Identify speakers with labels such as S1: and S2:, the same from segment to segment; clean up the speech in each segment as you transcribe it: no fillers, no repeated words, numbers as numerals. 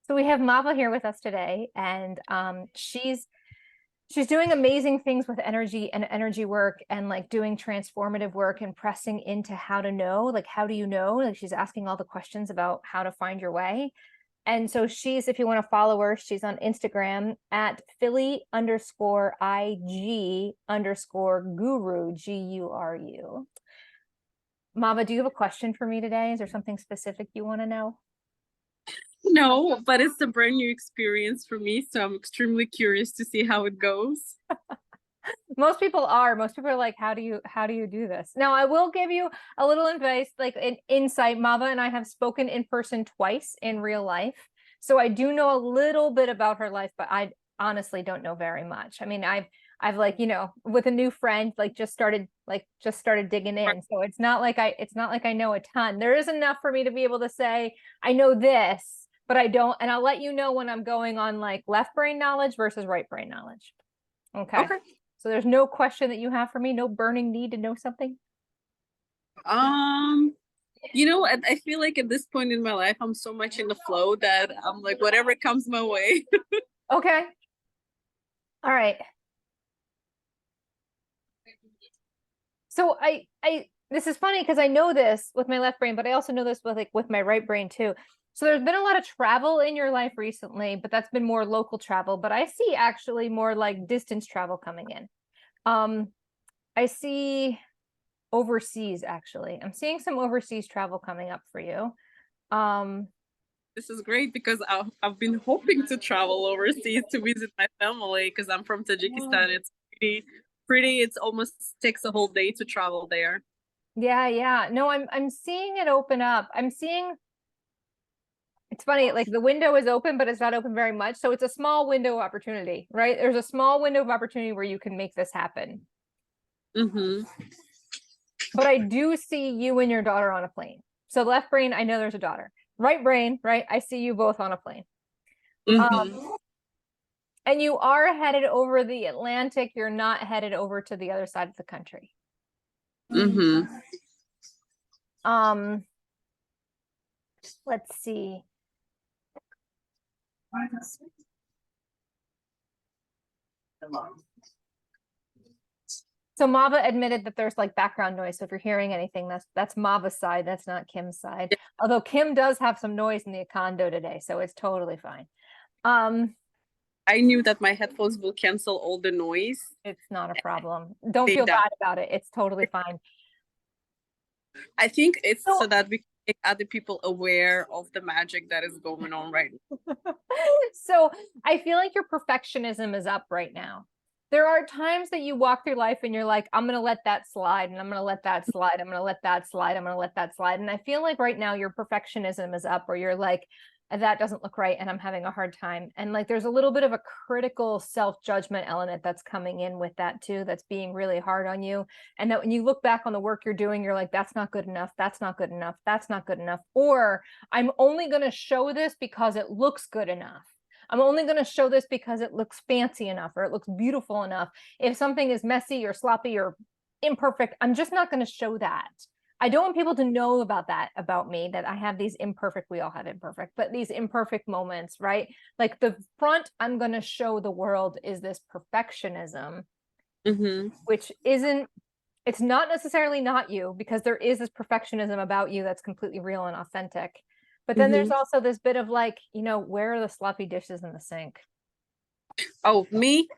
S1: So we have Mava here with us today, and she's doing amazing things with energy and energy work and like doing transformative work and pressing into how to know, like how do you know? Like she's asking all the questions about how to find your way. And so she's, if you want to follow her, she's on Instagram at Philly_IG_guru, GURU. Mava, do you have a question for me today? Is there something specific you want to know?
S2: No, but it's a brand new experience for me, so I'm extremely curious to see how it goes.
S1: Most people are like, how do you do this? Now I will give you a little advice, like an insight. Mava and I have spoken in person twice in real life, so I do know a little bit about her life, but I honestly don't know very much. I mean, I've like, with a new friend, like just started digging in, so it's not like I know a ton. There is enough for me to be able to say I know this, but I don't, and I'll let you know when I'm going on like left brain knowledge versus right brain knowledge. Okay.
S2: Okay.
S1: So there's no question that you have for me, no burning need to know something.
S2: Um, I feel like at this point in my life, I'm so much in the flow that I'm like, whatever comes my way.
S1: Okay. All right. So this is funny because I know this with my left brain, but I also know this with my right brain too. So there's been a lot of travel in your life recently, but that's been more local travel. But I see actually more like distance travel coming in. Um, I see overseas actually. I'm seeing some overseas travel coming up for you. Um,
S2: This is great because I've been hoping to travel overseas to visit my family because I'm from Tajikistan. It's pretty. It's almost takes a whole day to travel there.
S1: yeah, yeah. No, I'm seeing it open up. I'm seeing it's funny, like the window is open, but it's not open very much. So it's a small window of opportunity, right? There's a small window of opportunity where you can make this happen.
S2: Mm-hmm.
S1: But I do see you and your daughter on a plane. So left brain, I know there's a daughter. Right brain, right? I see you both on a plane.
S2: Mm-hmm.
S1: Um, and you are headed over the Atlantic. You're not headed over to the other side of the country.
S2: Mm-hmm.
S1: Um, let's see. So Mava admitted that there's like background noise. So if you're hearing anything, that's Mava's side. That's not Kim's side. Although Kim does have some noise in the condo today, so it's totally fine. Um,
S2: I knew that my headphones will cancel all the noise.
S1: it's not a problem. Don't
S2: They
S1: feel
S2: down.
S1: bad about it. It's totally fine.
S2: I think it's so
S1: So,
S2: that we can make other people aware of the magic that is going on right
S1: so I feel like your perfectionism is up right now. There are times that you walk through life and you're like, I'm going to let that slide and I'm going to let that slide. I'm going to let that slide. I'm going to let that slide. And I feel like right now your perfectionism is up where you're like, that doesn't look right and I'm having a hard time. And like there's a little bit of a critical self-judgment element that's coming in with that too, that's being really hard on you. And that when you look back on the work you're doing, you're like, that's not good enough. That's not good enough. That's not good enough. Or I'm only going to show this because it looks good enough. I'm only going to show this because it looks fancy enough or it looks beautiful enough. If something is messy or sloppy or imperfect, I'm just not going to show that. I don't want people to know about that about me, that I have these imperfect, we all have imperfect, but these imperfect moments, right? Like the front I'm going to show the world is this perfectionism,
S2: now.
S1: which isn't, it's not necessarily not you because there is this perfectionism about you that's completely real and authentic. But then there's
S2: Mm-hmm.
S1: also this bit of like, where are the sloppy dishes in the sink?
S2: Oh, me?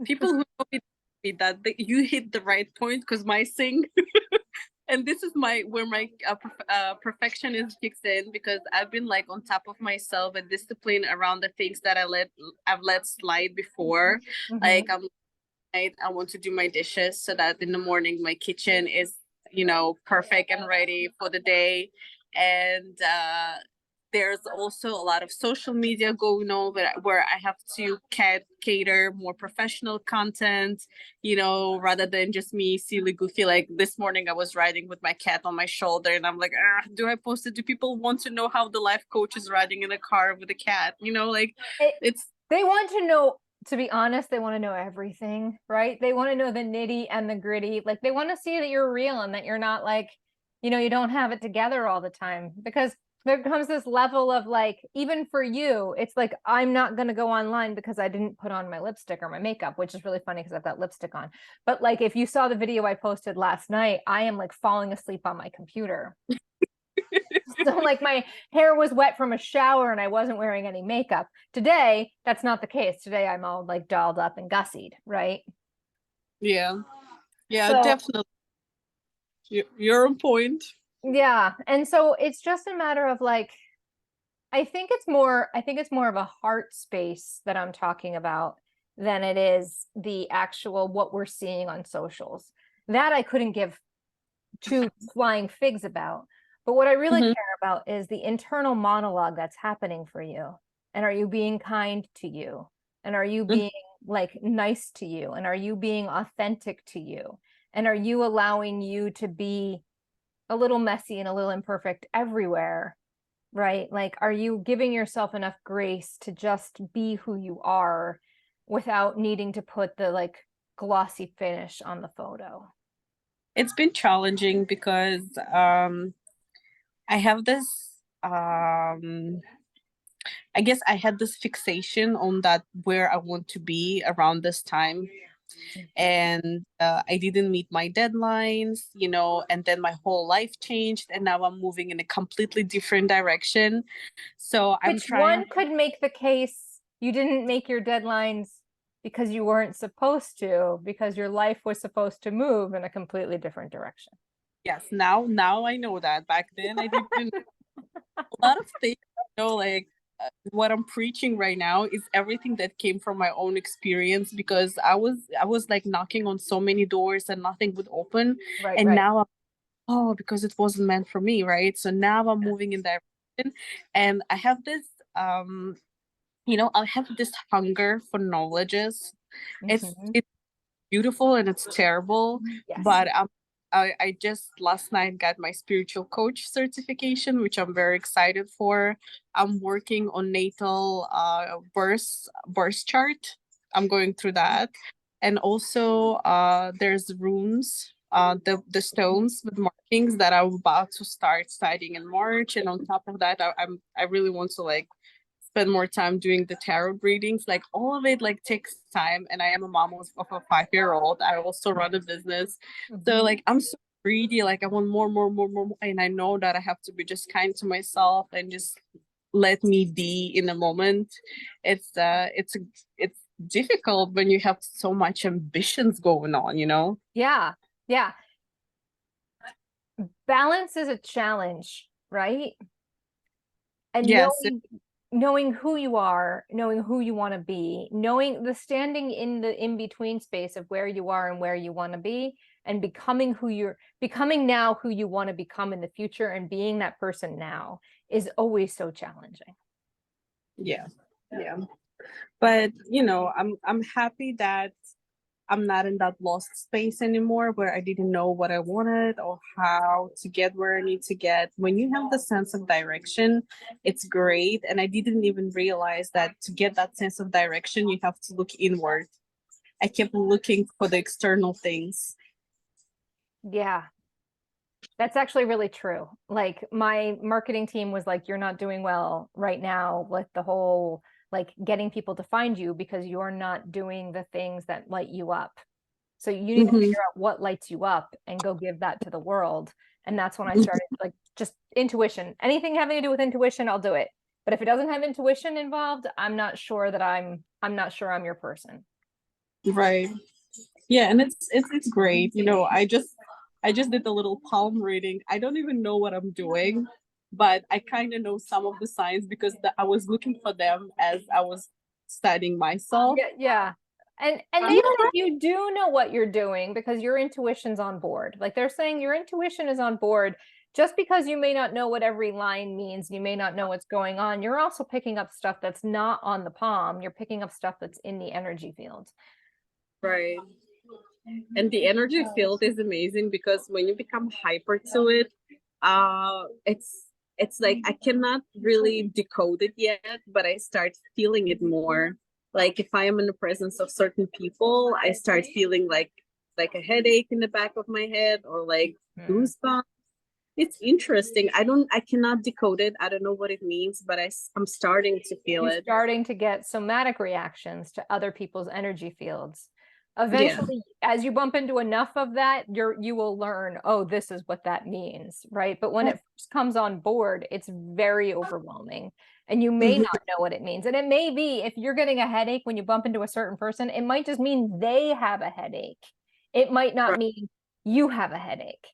S2: People who know me that you hit the right point because my sing, and this is my where my perfectionism kicks in because I've been like on top of myself and discipline around the things that I've let slide before.
S1: Mm-hmm.
S2: Like I want to do my dishes so that in the morning my kitchen is perfect and ready for the day, and there's also a lot of social media going on where I have to cater more professional content, rather than just me silly goofy. Like this morning, I was riding with my cat on my shoulder, and I'm like, do I post it? Do people want to know how the life coach is riding in a car with a cat? Like
S1: It,
S2: it's
S1: they want to know, to be honest, they want to know everything, right? They want to know the nitty and the gritty. Like they want to see that you're real and that you're not like, you don't have it together all the time. Because there comes this level of like, even for you, it's like, I'm not going to go online because I didn't put on my lipstick or my makeup, which is really funny because I've got lipstick on. But like, if you saw the video I posted last night, I am like falling asleep on my computer. So like my hair was wet from a shower and I wasn't wearing any makeup. Today, that's not the case. Today I'm all like dolled up and gussied, right?
S2: Yeah. Yeah,
S1: So
S2: definitely. You're on point.
S1: yeah. And so it's just a matter of like, I think it's more of a heart space that I'm talking about than it is the actual what we're seeing on socials. That I couldn't give two flying figs about. But what I really
S2: Mhm.
S1: care about is the internal monologue that's happening for you. And are you being kind to you? And are you
S2: Mhm.
S1: being like nice to you? And are you being authentic to you? And are you allowing you to be a little messy and a little imperfect everywhere? Right? Like, are you giving yourself enough grace to just be who you are without needing to put the like glossy finish on the photo?
S2: It's been challenging because I have this I guess I had this fixation on that where I want to be around this time. And I didn't meet my deadlines, and then my whole life changed, and now I'm moving in a completely different direction. So I'm
S1: Which
S2: trying.
S1: one could make the case you didn't make your deadlines because you weren't supposed to, because your life was supposed to move in a completely different direction?
S2: Yes, now I know that. Back then I didn't. A lot of things, like what I'm preaching right now is everything that came from my own experience, because I was like knocking on so many doors and nothing would open.
S1: Right,
S2: And
S1: right.
S2: now oh, because it wasn't meant for me, right? So now I'm moving in that direction, and I have this I have this hunger for knowledges. it's
S1: Mhm.
S2: it's beautiful and it's terrible,
S1: Yes.
S2: but I just last night got my spiritual coach certification, which I'm very excited for. I'm working on natal birth chart. I'm going through that. And also there's runes, the stones with markings that I'm about to start studying in March. And on top of that, I really want to like spend more time doing the tarot readings. Like all of it like takes time, and I am a mom of a 5-year-old. I also run a business. So
S1: Mhm.
S2: like I'm so greedy, like I want more, more, more, more, more. And I know that I have to be just kind to myself and just let me be in the moment. It's difficult when you have so much ambitions going on.
S1: Yeah. Yeah. Balance is a challenge, right? And
S2: Yes.
S1: knowing who you are, knowing who you want to be, knowing the standing in the in between space of where you are and where you want to be, and becoming now who you want to become in the future, and being that person now is always so challenging.
S2: Yeah. Yeah. But I'm happy that I'm not in that lost space anymore where I didn't know what I wanted or how to get where I need to get. When you have the sense of direction, it's great. And I didn't even realize that to get that sense of direction, you have to look inward. I kept looking for the external things.
S1: Yeah, that's actually really true. Like my marketing team was like, you're not doing well right now with the whole like getting people to find you because you're not doing the things that light you up. So you need to
S2: Hmm.
S1: figure out what lights you up and go give that to the world. And that's when I started like just intuition. Anything having to do with intuition, I'll do it. But if it doesn't have intuition involved, I'm not sure I'm your person.
S2: Right. Yeah, and it's great. I just did a little palm reading. I don't even know what I'm doing, but I kind of know some of the signs because I was looking for them as I was studying myself.
S1: Yeah, yeah. And even if you do know what you're doing because your intuition's on board, like they're saying your intuition is on board, just because you may not know what every line means, you may not know what's going on, you're also picking up stuff that's not on the palm. You're picking up stuff that's in the energy field.
S2: Right. And the energy field is amazing because when you become hyper to it, it's like I cannot really decode it yet, but I start feeling it more. Like if I am in the presence of certain people, I start feeling like a headache in the back of my head or like
S1: Hmm.
S2: goosebumps. It's interesting. I cannot decode it. I don't know what it means, but I'm starting to feel
S1: You're
S2: it.
S1: starting to get somatic reactions to other people's energy fields.
S2: Yeah.
S1: Eventually, as you bump into enough of that, you will learn, oh, this is what that means, right? But when it first comes on board, it's very overwhelming. And you may
S2: Mhm.
S1: not know what it means. And it may be if you're getting a headache when you bump into a certain person, it might just mean they have a headache. It might not
S2: Right.
S1: mean you have a headache.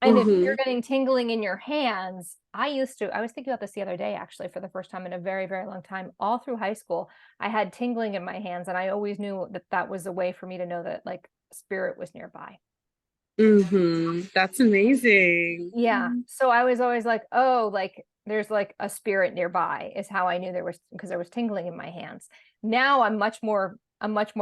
S1: And if you're
S2: Mhm.
S1: getting tingling in your hands, I was thinking about this the other day, actually, for the first time in a very, very long time. All through high school, I had tingling in my hands, and I always knew that that was a way for me to know that like spirit was nearby.
S2: Mhm. That's amazing.
S1: Yeah. So I was always like, oh, like there's like a spirit nearby is how I knew there was because there was tingling in my hands. Now I'm much more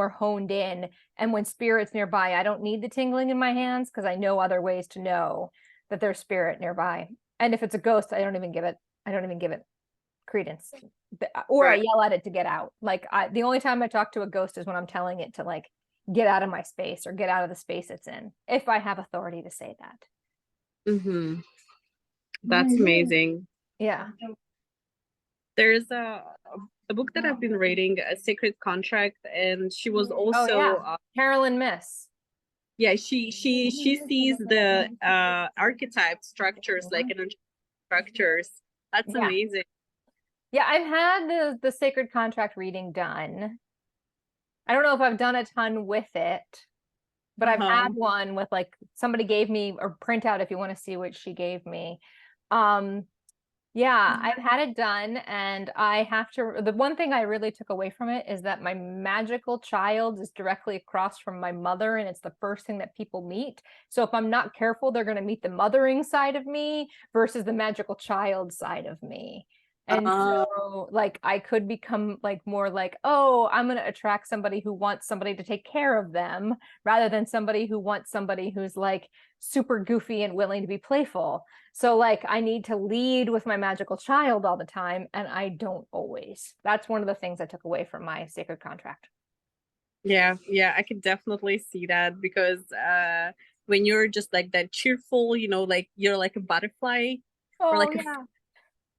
S1: honed in. And when spirit's nearby, I don't need the tingling in my hands because I know other ways to know that there's spirit nearby. And if it's a ghost, I don't even give it credence. Or I
S2: Right.
S1: yell at it to get out. The only time I talk to a ghost is when I'm telling it to like get out of my space or get out of the space it's in, if I have authority to say that.
S2: Mhm. That's amazing.
S1: Yeah.
S2: There's a book that I've been reading, A Sacred Contract, and she was
S1: Oh
S2: also
S1: yeah. Carolyn Miss.
S2: yeah, she sees the archetype structures like energy structures. That's
S1: Yeah.
S2: amazing.
S1: Yeah, I've had the sacred contract reading done. I don't know if I've done a ton with it, but I've had
S2: Uh-huh.
S1: one with like somebody gave me or printout if you want to see what she gave me. Um Yeah, I've had it done, and I have to. The one thing I really took away from it is that my magical child is directly across from my mother, and it's the first thing that people meet. So if I'm not careful, they're going to meet the mothering side of me versus the magical child side of me. And
S2: Uh,
S1: so, like, I could become like more like, oh, I'm going to attract somebody who wants somebody to take care of them rather than somebody who wants somebody who's like super goofy and willing to be playful. So like I need to lead with my magical child all the time, and I don't always. That's one of the things I took away from my sacred contract.
S2: yeah, yeah, I could definitely see that because when you're just like that cheerful, like you're like a butterfly or
S1: Oh
S2: like a
S1: yeah.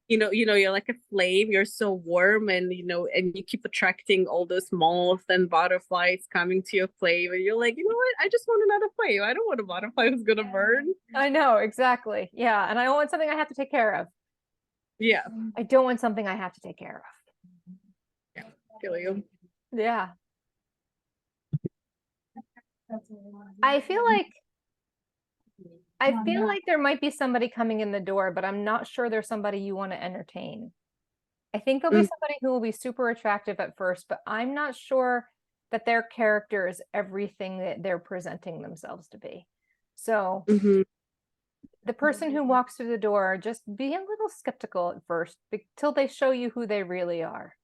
S2: you're like a flame, you're so warm and and you keep attracting all those moths and butterflies coming to your flame and you're like, you know what? I just want another flame. I don't want a butterfly who's gonna burn.
S1: I know, exactly. Yeah, and I don't want something I have to take care of.
S2: Yeah.
S1: I don't want something I have to take care
S2: Yeah. Feel you.
S1: of. Yeah. I I feel like there might be somebody coming in the door, but I'm not sure there's somebody you want to entertain. I think there'll be
S2: Mm-hmm.
S1: somebody who will be super attractive at first, but I'm not sure that their character is everything that they're presenting themselves to be. So
S2: Mm-hmm.
S1: the person who walks through the door, just be a little skeptical at first until they show you who they really are.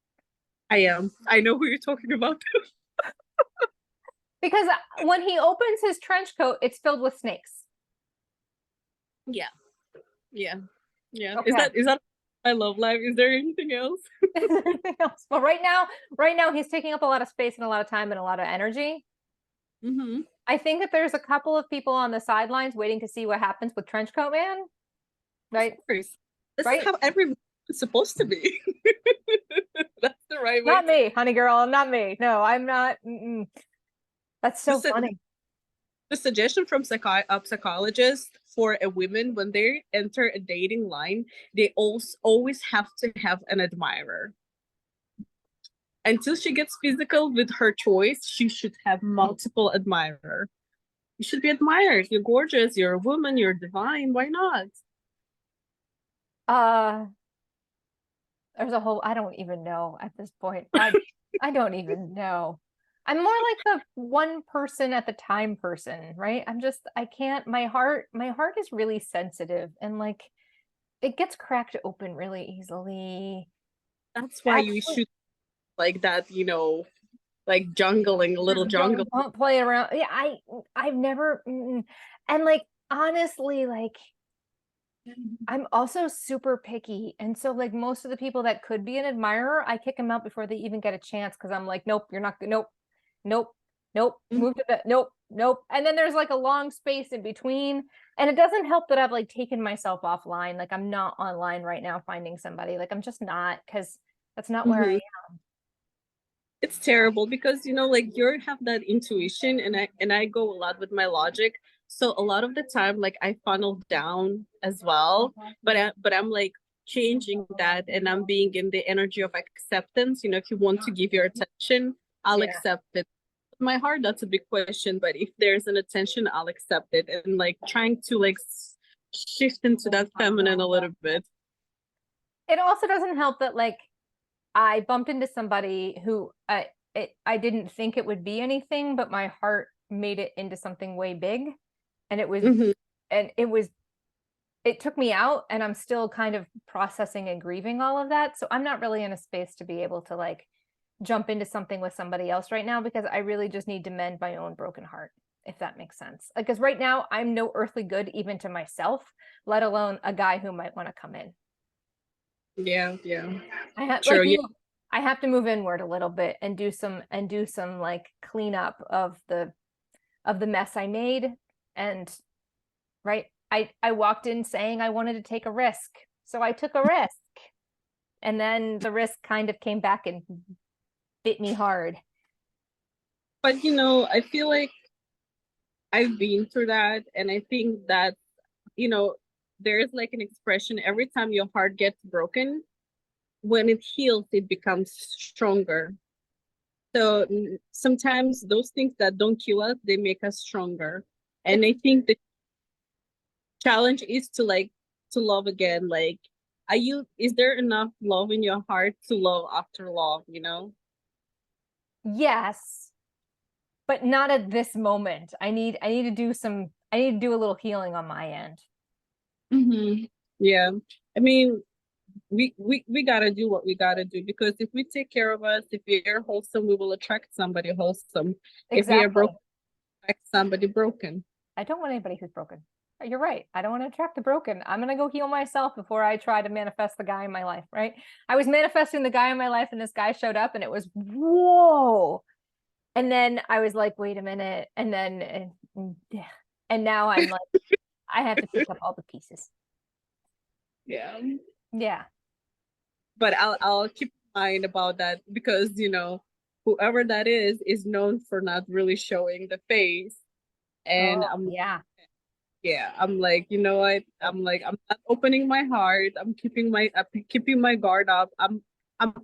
S2: I am. I know who you're talking about.
S1: Because when he opens his trench coat, it's filled with snakes.
S2: Yeah. Yeah. Yeah.
S1: Okay.
S2: Is that my love life? Is there anything else?
S1: Anything else? Well, right now he's taking up a lot of space and a lot of time and a lot of energy.
S2: Mm-hmm.
S1: I think that there's a couple of people on the sidelines waiting to see what happens with Trenchcoat Man,
S2: Of
S1: right?
S2: course. This is
S1: Right?
S2: how everyone is supposed to be. That's the right way
S1: Not
S2: to
S1: me, honey girl, not me. No, I'm not. Mm-mm. That's so
S2: the
S1: funny.
S2: the suggestion from psychologists for a woman when they enter a dating line, they also always have to have an admirer. Until she gets physical with her choice, she should have multiple admirer. You should be admired. You're gorgeous. You're a woman. You're divine. Why not?
S1: Uh, there's a whole, I don't even know at this point. I don't even know. I'm more like the one person at the time person, right? I can't, my heart is really sensitive and like it gets cracked open really easily.
S2: That's why you
S1: Actually,
S2: should like that. Like jungling, a little jungle.
S1: don't play around. Yeah, I've never, and like honestly, like I'm also super picky. And so like most of the people that could be an admirer, I kick them out before they even get a chance because I'm like, nope, you're not, nope, nope. Nope.
S2: Mhm.
S1: Move to the nope, nope. And then there's like a long space in between. And it doesn't help that I've like taken myself offline. Like I'm not online right now finding somebody. Like I'm just not, because that's not where I
S2: Mhm.
S1: am.
S2: It's terrible because like you have that intuition, and I go a lot with my logic. So a lot of the time, like I funnel down as well, but I'm like changing that, and I'm being in the energy of acceptance. If you want to give your attention, I'll
S1: Yeah.
S2: accept it. My heart, that's a big question, but if there's an attention, I'll accept it, and like trying to like shift into that feminine a little bit.
S1: It also doesn't help that like I bumped into somebody who I didn't think it would be anything, but my heart made it into something way big. And it was
S2: Hmm.
S1: and it took me out, and I'm still kind of processing and grieving all of that. So I'm not really in a space to be able to like jump into something with somebody else right now, because I really just need to mend my own broken heart, if that makes sense. Because right now I'm no earthly good even to myself, let alone a guy who might want to come in.
S2: Yeah, yeah.
S1: I have
S2: True.
S1: like
S2: Yeah.
S1: move I have to move inward a little bit and do some like cleanup of the mess I made. And right, I walked in saying I wanted to take a risk. So I took a risk. And then the risk kind of came back and bit me hard.
S2: But I feel like I've been through that, and I think that you know there's like an expression: every time your heart gets broken, when it heals, it becomes stronger. So sometimes those things that don't kill us, they make us stronger. And
S1: It's
S2: I think the challenge is to like to love again. Like, is there enough love in your heart to love after love?
S1: yes, but not at this moment. I need to do a little healing on my end.
S2: Hmm. Yeah. I mean, we gotta do what we gotta do, because if we take care of us, if we are wholesome, we will attract somebody wholesome. If we are
S1: Exactly.
S2: broken, attract somebody broken.
S1: I don't want anybody who's broken. You're right. I don't want to attract the broken. I'm gonna go heal myself before I try to manifest the guy in my life, right? I was manifesting the guy in my life, and this guy showed up, and it was whoa. And then I was like, wait a minute. And now I'm like, I have to pick up all the pieces.
S2: Yeah.
S1: Yeah.
S2: But I'll keep in mind about that, because whoever that is known for not really showing the face. And
S1: Oh, yeah.
S2: I'm like, what? I'm not opening my heart. I'm keeping my guard up. I'm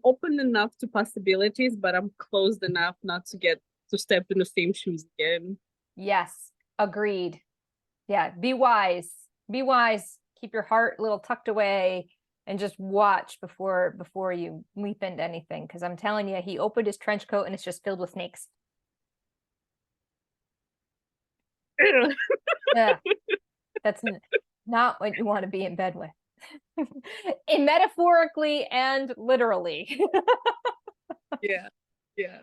S2: open enough to possibilities, but I'm closed enough not to get to step in the same shoes again.
S1: Yes. Agreed. Yeah. Be wise. Be wise. Keep your heart a little tucked away and just watch before you leap into anything. Because I'm telling you, he opened his trench coat and it's just filled with snakes. Yeah. That's not what you want to be in bed with. In metaphorically and literally.
S2: Yeah. Yeah.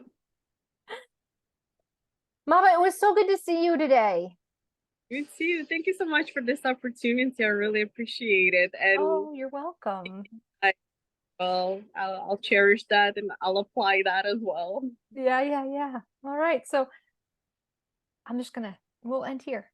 S1: Mama, it was so good to see you today.
S2: Good to see you. Thank you so much for this opportunity. I really appreciate it. And
S1: Oh, you're welcome.
S2: I I'll cherish that, and I'll apply that as well.
S1: Yeah, yeah, yeah. All right. So we'll end here.